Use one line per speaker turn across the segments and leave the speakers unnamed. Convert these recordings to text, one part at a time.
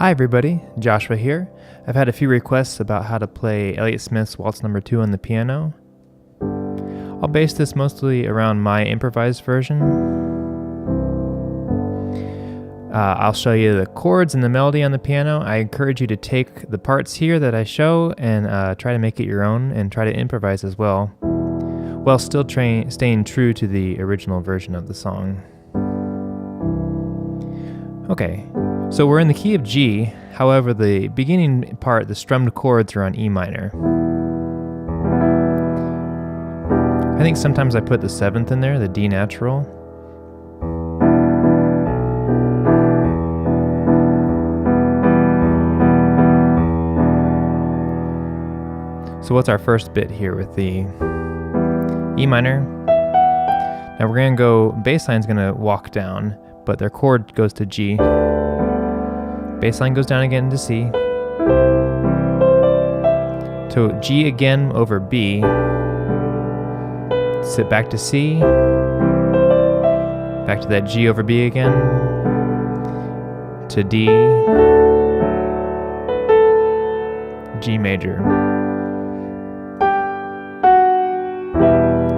Hi everybody, Joshua here. I've had a few requests about how to play Elliott Smith's Waltz No. 2 on the piano. I'll base this mostly around my improvised version. I'll show you the chords and the melody on the piano. I encourage you to take the parts here that I show and try to make it your own and try to improvise as well, while still staying true to the original version of the song. Okay. So we're in the key of G, however the beginning part, the strummed chords, are on E minor. I think sometimes I put the 7th in there, the D natural. So what's our first bit here with the E minor? Now we're going to go, bass line's going to walk down, but their chord goes to G. Bass line goes down again to C. To G again over B. Sit back to C. Back to that G over B again. To D. G major.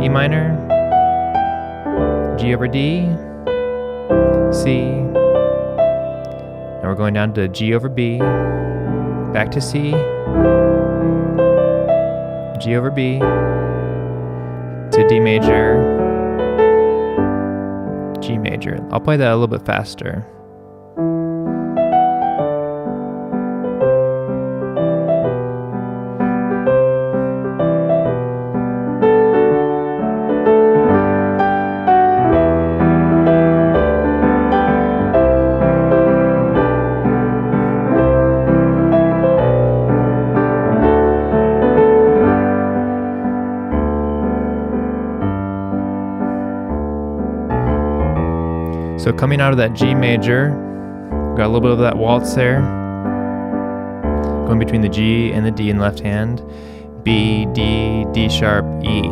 E minor. G over D. C. Now we're going down to G over B, back to C, G over B, to D major, G major. I'll play that a little bit faster. So coming out of that G major, got a little bit of that waltz there. Going between the G and the D in left hand. B, D, D sharp, E.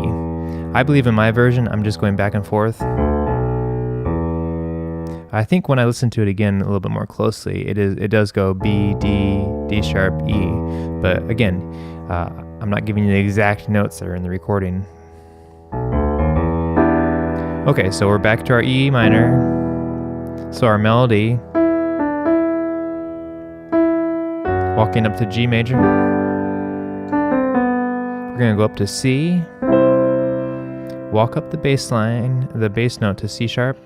I believe in my version, I'm just going back and forth. I think when I listen to it again a little bit more closely, it does go B, D, D sharp, E. But again, I'm not giving you the exact notes that are in the recording. Okay, so we're back to our E minor. So our melody, walking up to G major, we're going to go up to C, walk up the bass line, the bass note to C sharp,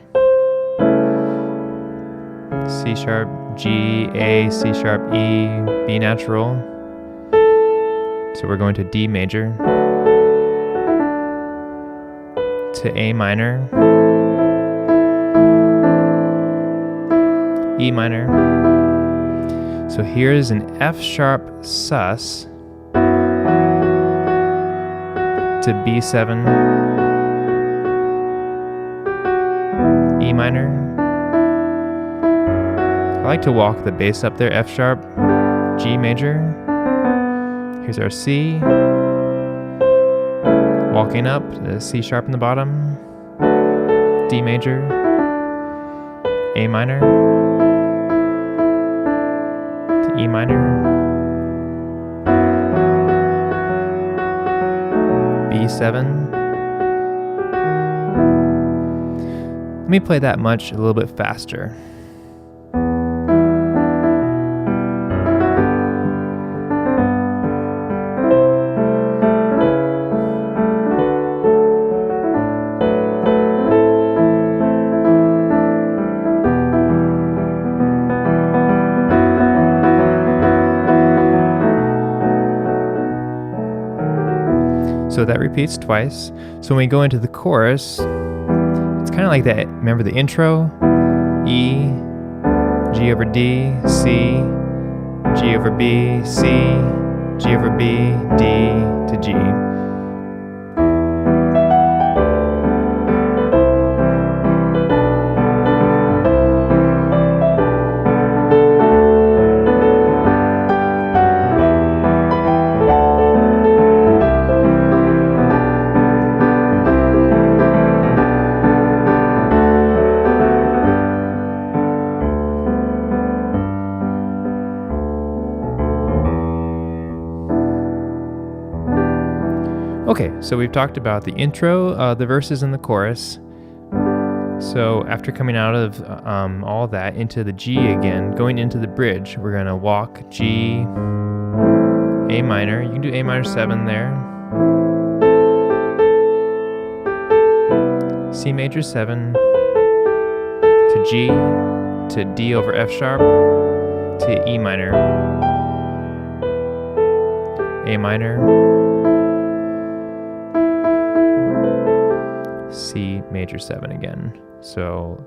C sharp, G, A, C sharp, E, B natural. So we're going to D major, to A minor, E minor. So here's an F sharp sus to B7, E minor. I like to walk the bass up there, F sharp, G major. Here's our C. Walking up, the C sharp in the bottom, D major, A minor, E minor, B7. Let me play that much a little bit faster. So that repeats twice. So when we go into the chorus, it's kind of like that. Remember the intro? E, G over D, C, G over B, C, G over B, D to G. So we've talked about the intro, the verses, and the chorus. So after coming out of all that into the G again, going into the bridge, we're going to walk G, A minor. You can do A minor 7 there. C major 7 to G to D over F sharp to E minor. A minor. C major 7 again. So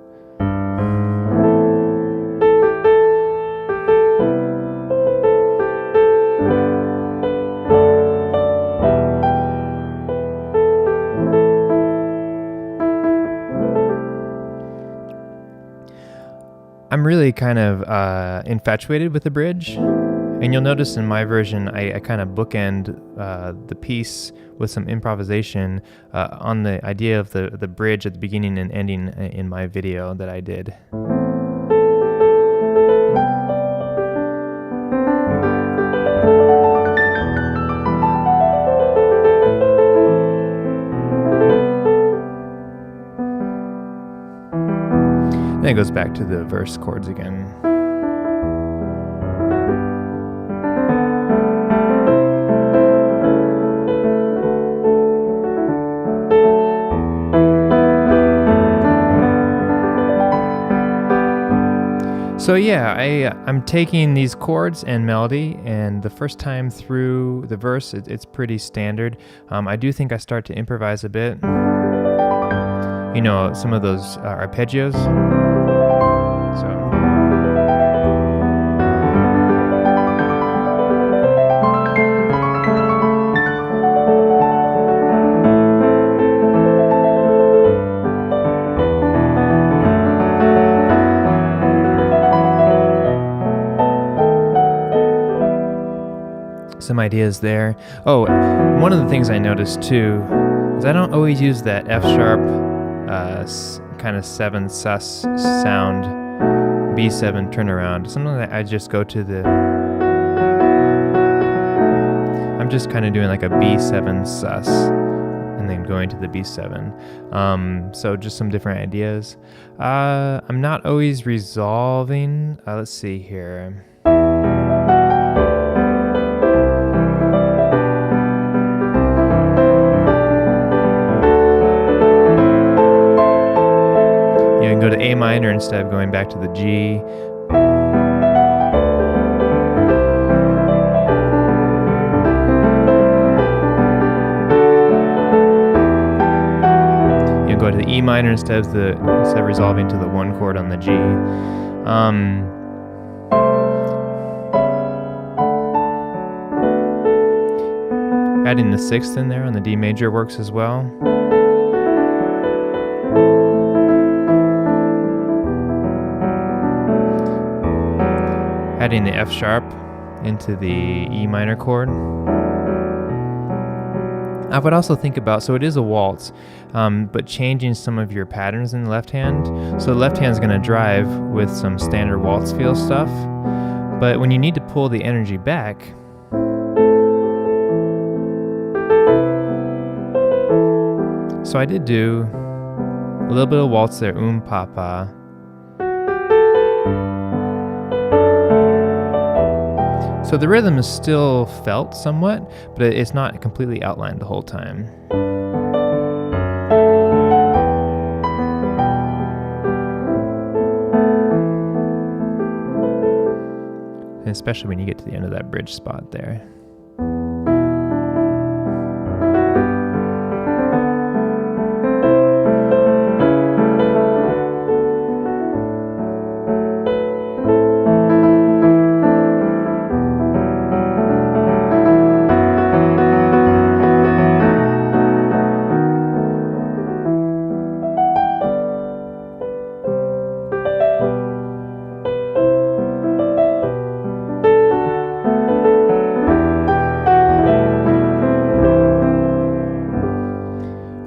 I'm really kind of infatuated with the bridge, and you'll notice in my version I kind of bookend the piece with some improvisation on the idea of the bridge at the beginning and ending in my video that I did. Then it goes back to the verse chords again. So yeah, I'm taking these chords and melody, and the first time through the verse, it's pretty standard. I do think I start to improvise a bit. You know, some of those arpeggios. Some ideas there. Oh, one of the things I noticed too is I don't always use that F sharp kind of 7 sus sound, B7 turnaround. Sometimes I just go to the, I'm just kind of doing like a B7 sus and then going to the B7. So just some different ideas. I'm not always resolving. Let's see here. Go to A minor instead of going back to the G. You go to the E minor instead of resolving to the 1 chord on the G. Adding the 6th in there on the D major works as well. Adding the F sharp into the E minor chord. I would also think about, so it is a waltz, but changing some of your patterns in the left hand. So the left hand is going to drive with some standard waltz feel stuff, but when you need to pull the energy back, so I did do a little bit of waltz there, pa-pa. So the rhythm is still felt somewhat, but it's not completely outlined the whole time. And especially when you get to the end of that bridge spot there.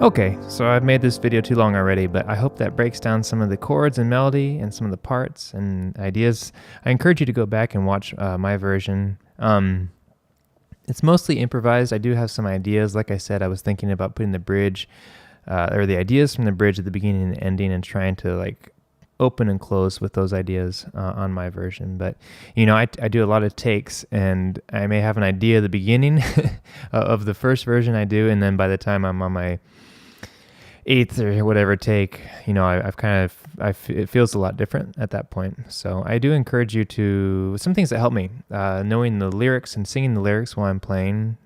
Okay, so I've made this video too long already, but I hope that breaks down some of the chords and melody and some of the parts and ideas. I encourage you to go back and watch my version. It's mostly improvised. I do have some ideas. Like I said, I was thinking about putting the bridge or the ideas from the bridge at the beginning and the ending, and trying to like open and close with those ideas on my version. But I do a lot of takes, and I may have an idea at the beginning of the first version I do, and then by the time I'm on my 8th or whatever take, it feels a lot different at that point. So I do encourage you to, some things that help me, knowing the lyrics and singing the lyrics while I'm playing,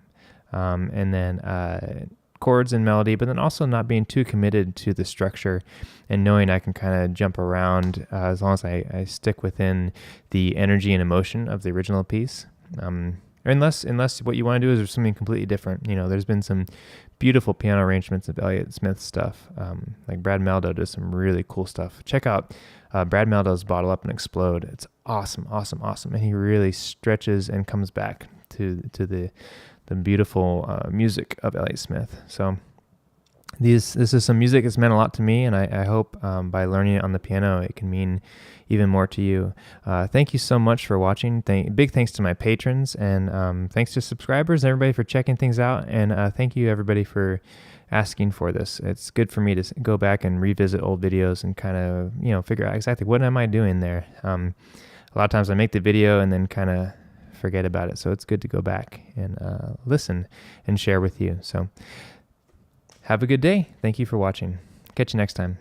and then chords and melody, but then also not being too committed to the structure, and knowing I can kind of jump around as long as I stick within the energy and emotion of the original piece. Unless what you want to do is something completely different. There's been some beautiful piano arrangements of Elliott Smith stuff. Like Brad Meldo does some really cool stuff. Check out Brad Meldo's Bottle Up and Explode. It's awesome. And he really stretches and comes back to the beautiful music of Elliott Smith. So this is some music that's meant a lot to me, and I hope by learning it on the piano, it can mean even more to you. Thank you so much for watching. Big thanks to my patrons, and thanks to subscribers and everybody for checking things out. And thank you everybody for asking for this. It's good for me to go back and revisit old videos and kind of figure out exactly what am I doing there. A lot of times I make the video and then kind of forget about it, so it's good to go back and listen and share with you. So have a good day. Thank you for watching. Catch you next time.